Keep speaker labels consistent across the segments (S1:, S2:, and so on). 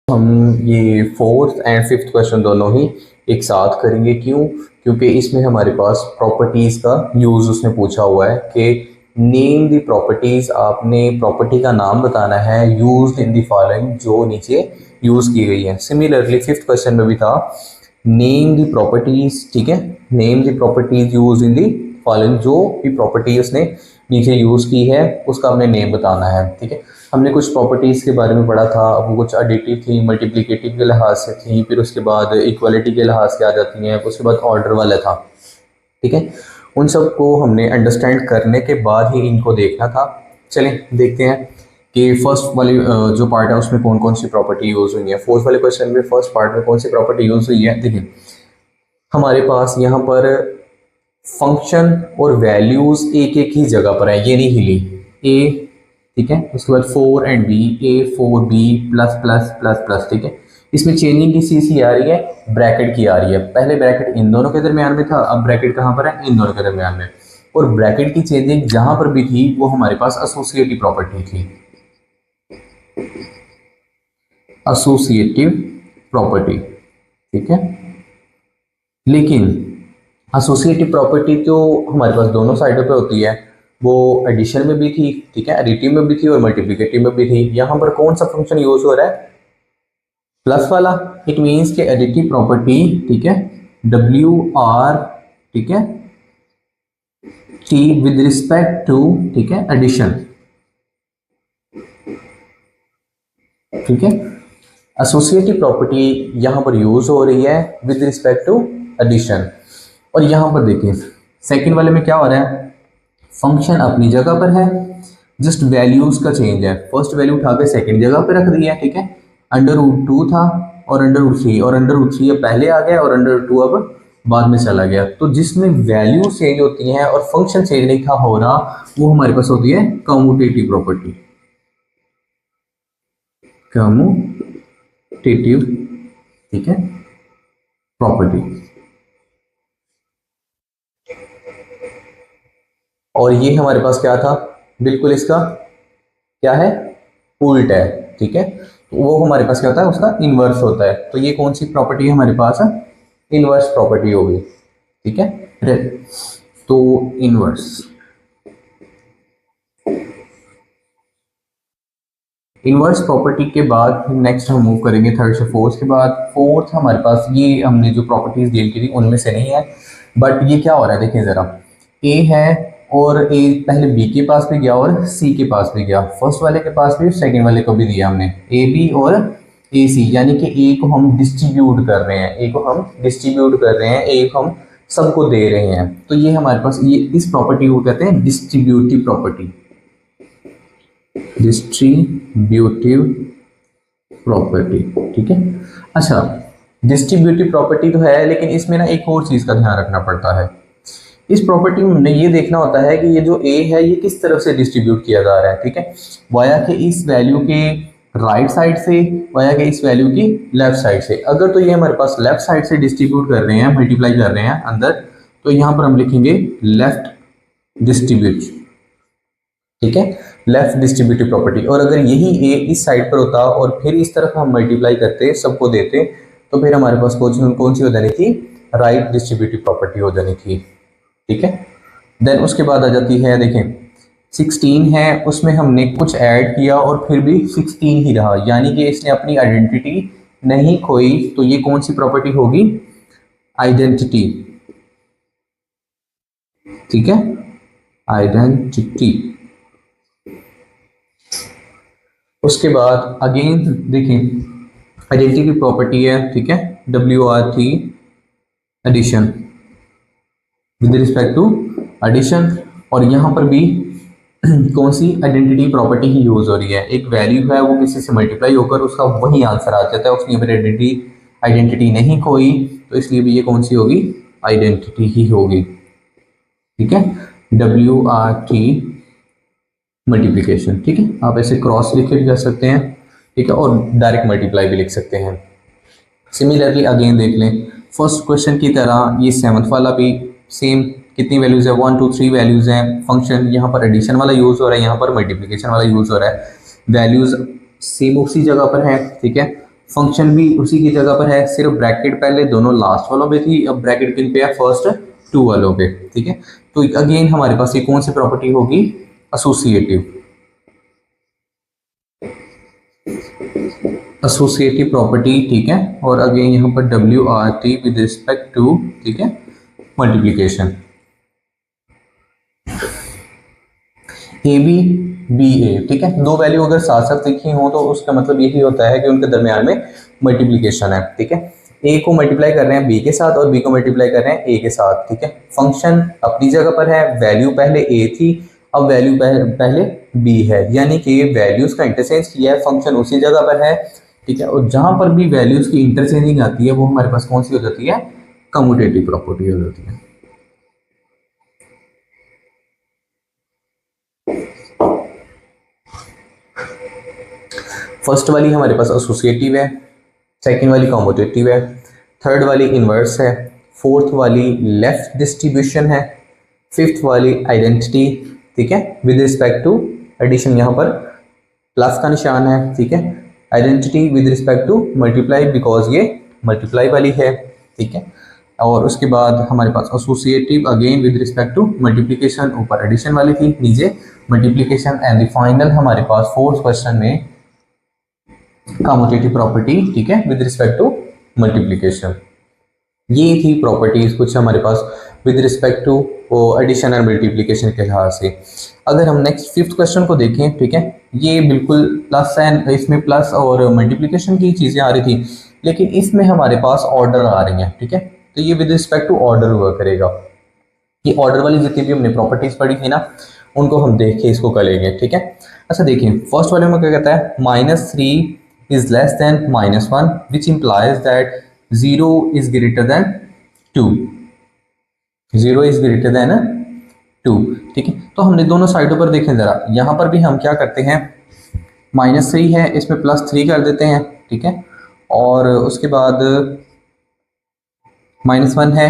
S1: हम ये fourth and fifth question दोनों ही एक साथ करेंगे। क्यों? क्योंकि इसमें हमारे पास प्रॉपर्टीज़ का यूज़ उसने पूछा हुआ है कि नेम द प्रॉपर्टीज़, आपने प्रॉपर्टी का नाम बताना है यूज्ड इन द फॉलोइंग, जो नीचे यूज़ की गई है। सिमिलरली फिफ्थ क्वेश्चन में भी था नेम द प्रॉपर्टीज़, ठीक है, name the properties use in the following, जो भी प्रॉपर्टी उसने नीचे यूज़ की है उसका हमने नेम बताना है। ठीक है, हमने कुछ प्रॉपर्टीज़ के बारे में पढ़ा था, वो कुछ एडिटिव थी, मल्टीप्लिकेटिव के लिहाज से थी, फिर उसके बाद इक्वालिटी के लिहाज से आ जाती हैं, उसके बाद ऑर्डर वाला था। ठीक है, उन सब को हमने अंडरस्टैंड करने के बाद ही इनको देखना था। चलें देखते हैं कि फर्स्ट वाली जो पार्ट है उसमें कौन कौन सी प्रॉपर्टी यूज़ हुई है। फोर्थ वाले क्वेश्चन में फर्स्ट पार्ट में कौन सी प्रॉपर्टी यूज़ हुई है। देखिए हमारे पास यहाँ पर फंक्शन और वैल्यूज़ एक एक ही जगह पर है, ये नहीं हिली। ए, ठीक है, उसके बाद 4 and B, A 4 B plus plus plus plus. ठीक है, इसमें चेंजिंग किस चीज़ की आ रही है, ब्रैकेट की आ रही है। पहले ब्रैकेट इन दोनों के दरमियान में था, अब ब्रैकेट कहाँ पर है, इन दोनों के दरमियान में। और ब्रैकेट की चेंजिंग जहां पर भी थी वो हमारे पास एसोसिएटिव प्रॉपर्टी थी, एसोसिएटिव प्रॉपर्टी। ठीक है, लेकिन एसोसिएटिव प्रॉपर्टी तो हमारे पास दोनों साइडों पे होती है, वो एडिशन में भी थी, ठीक है, एडिटिव में भी थी और मल्टीप्लिकेटिव में भी थी। यहाँ पर कौन सा फंक्शन यूज हो रहा है, प्लस वाला। इट मीन्स के एडिटिव प्रॉपर्टी, ठीक है, डब्ल्यू आर, ठीक है, टी विद रिस्पेक्ट टू, ठीक है, एडिशन। ठीक है, एसोसिएटिव प्रॉपर्टी यहां पर यूज हो रही है विद रिस्पेक्ट टू एडिशन। और यहां पर देखिए सेकंड वाले में क्या हो रहा है, फंक्शन अपनी जगह पर है, जस्ट वैल्यूज का चेंज है। फर्स्ट वैल्यू उठा के सेकंड जगह पे रख दी है, ठीक है, √2 था और √3, और √3 अब पहले आ गया और √2 अब बाद में चला गया। तो जिसमें वैल्यू चेंज होती हैं और फंक्शन चेंज नहीं था हो रहा, वो हमारे पास होती है कम्यूटेटिव प्रॉपर्टी, कम्यूटेटिव, ठीक है, प्रॉपर्टी। और ये हमारे पास क्या था, बिल्कुल इसका क्या है, उल्टा है। ठीक है, तो वो हमारे पास क्या होता है, उसका इनवर्स होता है। तो ये कौन सी प्रॉपर्टी है हमारे पास, इनवर्स प्रॉपर्टी होगी। ठीक है, तो इनवर्स, इनवर्स प्रॉपर्टी के बाद नेक्स्ट हम मूव करेंगे थर्ड से फोर्थ के बाद। फोर्थ हमारे पास ये हमने जो प्रॉपर्टीज डील की थी उनमें से नहीं है, बट ये क्या हो रहा है देखिए ज़रा, ए है और ए पहले बी के पास भी गया और सी के पास भी गया, फर्स्ट वाले के पास भी सेकंड वाले को भी दिया हमने, ए बी और ए सी, यानी कि ए को हम डिस्ट्रीब्यूट कर रहे हैं, ए को हम डिस्ट्रीब्यूट कर रहे हैं, ए को हम सबको दे रहे हैं। तो ये हमारे पास ये इस प्रॉपर्टी को कहते हैं डिस्ट्रीब्यूटिव प्रॉपर्टी, डिस्ट्रीब्यूटिव प्रॉपर्टी। ठीक है, अच्छा डिस्ट्रीब्यूटिव प्रॉपर्टी तो है, लेकिन इसमें ना एक और चीज़ का ध्यान रखना पड़ता है। इस प्रॉपर्टी में हमने ये देखना होता है कि ये जो ए है ये किस तरफ से डिस्ट्रीब्यूट किया जा रहा है। ठीक है, वाया के इस वैल्यू के राइट साइड से, वाया के इस वैल्यू की लेफ्ट साइड से। अगर तो ये हमारे पास लेफ्ट साइड से डिस्ट्रीब्यूट कर रहे हैं, मल्टीप्लाई कर रहे हैं अंदर, तो यहाँ पर हम लिखेंगे लेफ्ट डिस्ट्रीब्यूट। ठीक है, लेफ्ट डिस्ट्रीब्यूटिव प्रॉपर्टी। और अगर यही ए इस साइड पर होता और फिर इस तरफ हम मल्टीप्लाई करते, सबको देते, तो फिर हमारे पास कौन सी हो जानी थी, राइट डिस्ट्रीब्यूटिव प्रॉपर्टी हो जानी थी। ठीक है, देन उसके बाद आ जाती है, देखें 16 है, उसमें हमने कुछ ऐड किया और फिर भी 16 ही रहा, यानी कि इसने अपनी आइडेंटिटी नहीं खोई। तो ये कौन सी प्रॉपर्टी होगी, आइडेंटिटी। ठीक है, आइडेंटिटी। उसके बाद अगेन देखें आइडेंटिटी प्रॉपर्टी है, ठीक है, WRT addition, with respect to addition. और यहाँ पर भी कौन सी आइडेंटिटी प्रॉपर्टी ही यूज हो रही है, एक वैल्यू है वो किसी से मल्टीप्लाई होकर उसका वही आंसर आ जाता है, उसकी अपनी आइडेंटिटी नहीं खोई, तो इसलिए भी ये कौन सी होगी, आइडेंटिटी ही होगी। ठीक है, WRT मल्टीप्लिकेशन। ठीक है, आप ऐसे क्रॉस लिख के भी कर सकते हैं, ठीक है, और डायरेक्ट मल्टीप्लाई भी लिख सकते हैं। सिमिलरली अगेन देख लें फर्स्ट क्वेश्चन की तरह ये सेवंथ वाला भी सेम, कितनी वैल्यूज है, 1 2 3 वैल्यूज हैं। फंक्शन यहाँ पर एडिशन वाला यूज हो रहा है, यहाँ पर मल्टीप्लिकेशन वाला यूज हो रहा है, वैल्यूज सेम उसी जगह पर है। ठीक है, फंक्शन भी उसी की जगह पर है, सिर्फ ब्रैकेट पहले दोनों लास्ट वालों पे थी, अब ब्रैकेट किन पे है, फर्स्ट टू वालों पे, ठीक है। तो अगेन हमारे पास ये कौन सी प्रॉपर्टी होगी, एसोसिएटिव, एसोसिएटिव प्रॉपर्टी, ठीक है। और अगेन यहाँ पर W R T with respect to, ठीक है, मल्टीप्लीकेशन, ए बी ए, ठीक है। दो वैल्यू अगर साथ साथ लिखी हो तो उसका मतलब यही होता है कि उनके दरमियान में मल्टीप्लीकेशन है, ठीक है। ए को मल्टीप्लाई कर रहे हैं बी के साथ और बी को मल्टीप्लाई कर रहे हैं ए के साथ, ठीक है। फंक्शन अपनी जगह पर है, वैल्यू पहले ए थी, अब वैल्यू पहले बी है, यानी कि वैल्यूज का इंटरचेंज किया है, फंक्शन उसी जगह पर है, ठीक है। और जहां पर भी वैल्यूज की इंटरचेंजिंग आती है वो हमारे पास कौन सी हो जाती है, कम्यूटेटिव प्रॉपर्टी हो जाती है। फर्स्ट वाली हमारे पास एसोसिएटिव है, सेकंड वाली कॉम्यूटेटिव है, थर्ड वाली इन्वर्स है, फोर्थ वाली लेफ्ट डिस्ट्रीब्यूशन है, फिफ्थ वाली आइडेंटिटी, ठीक है, विद रिस्पेक्ट टू एडिशन, यहाँ पर प्लस का निशान है, ठीक है। Identity with respect to multiply, because ये मल्टीप्लाई वाली है, ठीक है। और उसके बाद हमारे पास associative again with respect to multiplication, ऊपर एडिशन वाली थी, नीचे मल्टीप्लिकेशन, एंड द फाइनल हमारे पास फोर्थ क्वेश्चन में कम्यूटेटिव प्रॉपर्टी, ठीक है, विद रिस्पेक्ट टू मल्टीप्लिकेशन। ये थी प्रॉपर्टीज कुछ हमारे पास विद रिस्पेक्ट टू एडिशन और मल्टीप्लिकेशन के लिहाज से। अगर हम नेक्स्ट फिफ्थ क्वेश्चन को देखें, ठीक है, ये बिल्कुल प्लस एंड इसमें प्लस और मल्टीप्लिकेशन की चीज़ें आ रही थी, लेकिन इसमें हमारे पास ऑर्डर आ रही हैं, ठीक है। तो ये विद रिस्पेक्ट टू ऑर्डर हुआ करेगा। ये ऑर्डर वाली जितनी भी हमने प्रॉपर्टीज पढ़ी थी ना, उनको हम देख के इसको करेंगे, ठीक है। अच्छा देखिए, फर्स्ट वाले में क्या कहता है, -3 is less than -1 which implies that 0 is greater than 2, 0 is greater than 2, ठीक है। तो हमने दोनों साइडों पर देखें ज़रा, यहाँ पर भी हम क्या करते हैं, -3 है, इसमें +3 कर देते हैं, ठीक है। और उसके बाद -1 है,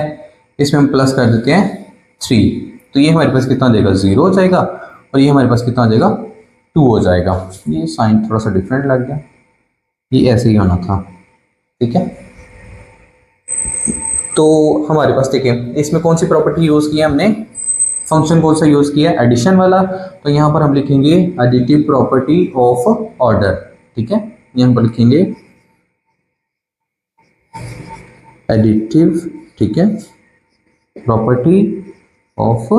S1: इसमें हम प्लस कर देते हैं 3, तो ये हमारे पास कितना देगा, 0 हो जाएगा, और ये हमारे पास कितना हो जाएगा, 2 हो जाएगा। ये साइन थोड़ा सा डिफरेंट लग गया, ये ऐसे ही होना था, ठीक है। तो हमारे पास देखिए, इसमें कौन सी प्रॉपर्टी यूज़ की है हमने, फंक्शन कौन सा यूज़ किया है, एडिशन वाला। तो यहाँ पर हम लिखेंगे एडिटिव प्रॉपर्टी ऑफ ऑर्डर, ठीक है, यहाँ पर लिखेंगे एडिटिव, ठीक है, प्रॉपर्टी ऑफ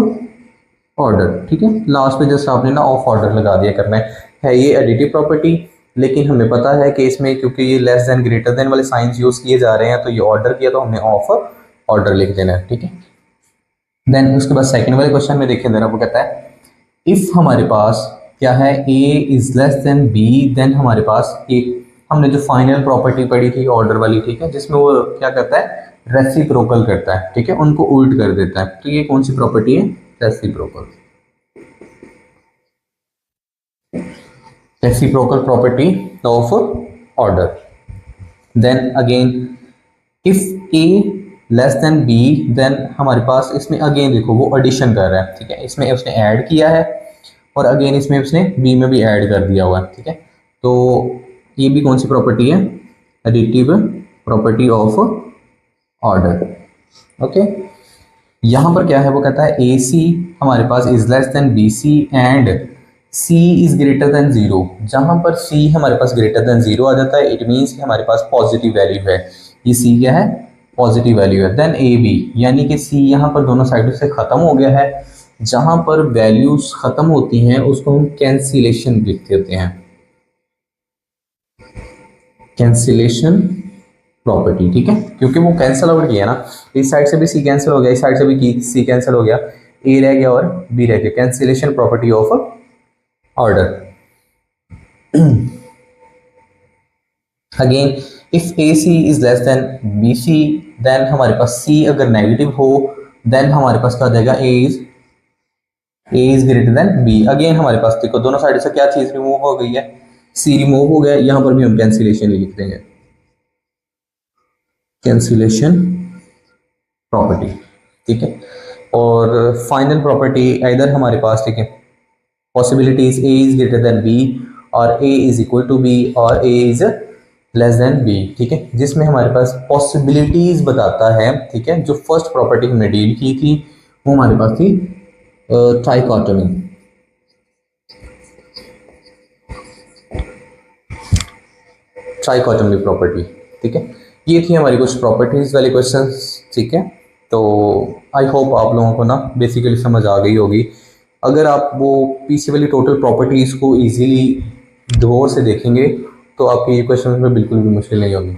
S1: ऑर्डर, ठीक है। लास्ट पे जैसे आपने ना ऑफ ऑर्डर लगा दिया करना है ये एडिटिव प्रॉपर्टी, लेकिन हमें पता है कि इसमें क्योंकि ये लेस देन ग्रेटर देन वाले साइंस यूज़ किए जा रहे हैं, तो ये ऑर्डर किया तो हमने ऑफ ऑर्डर लिख देना है, ठीक है। देन उसके बाद सेकंड वाले क्वेश्चन में देखिए जरा, वो कहता है इफ़ हमारे पास क्या है, A is less than B, then हमारे पास एक हमने जो फाइनल प्रॉपर्टी पढ़ी थी ऑर्डर वाली, ठीक है, जिसमें वो क्या करता है, रेसिप्रोकल करता है, ठीक है, उनको उल्ट कर देता है। तो ये कौन सी प्रॉपर्टी है, reciprocal, reciprocal property of order. Then again if a less than b, then हमारे पास इसमें अगेन देखो वो एडिशन कर रहा है, ठीक है, इसमें उसने ऐड किया है और अगेन इसमें उसने b में भी ऐड कर दिया हुआ है, ठीक है। तो ये भी कौन सी प्रॉपर्टी है, additive property of order, okay. यहाँ पर क्या है, वो कहता है ए सी हमारे पास is less than B C and C is greater than 0। जहाँ पर C हमारे पास ग्रेटर देन 0 आ जाता है, इट मीन्स कि हमारे पास पॉजिटिव वैल्यू है, ये C क्या है, पॉजिटिव वैल्यू है। देन ए बी, यानी कि C यहाँ पर दोनों साइडों से ख़त्म हो गया है, जहाँ पर वैल्यूज ख़त्म होती हैं उसको हम कैंसिलेशन लिखते होते हैं, कैंसिलेशन प्रॉपर्टी, ठीक है, क्योंकि वो कैंसिल आउट किया ना, इस साइड से भी C कैंसिल हो गया, इस साइड से भी C कैंसिल हो गया, A रह गया और B रह गया, cancellation property of order. Again, if AC is less than BC, then हमारे पास C अगर नेगेटिव हो, then हमारे पास क्या हो जाएगा, A is greater than B। Again हमारे पास देखो दोनों साइड से क्या चीज रिमूव हो गई है, C रिमूव हो गया, यहाँ पर भी हम कैंसिलेशन लिख देंगे, कैंसिलेशन प्रॉपर्टी, ठीक है। और फाइनल प्रॉपर्टी इधर हमारे पास, ठीक है, possibilities A is greater than B or A is equal to B or A is less than B, ठीक है, जिसमें हमारे पास पॉसिबिलिटीज बताता है, ठीक है। जो फर्स्ट प्रॉपर्टी हमने डील की थी वो हमारे पास थी ट्राइकॉटमी, ट्राइकॉटमी प्रॉपर्टी, ठीक है। ये थी हमारी कुछ प्रॉपर्टीज वाली क्वेश्चंस, ठीक है। तो आई होप आप लोगों को ना बेसिकली समझ आ गई होगी। अगर आप वो पीछे वाली टोटल प्रॉपर्टीज को इजीली गौर से देखेंगे तो आपकी ये क्वेश्चन में बिल्कुल भी मुश्किल नहीं होगी।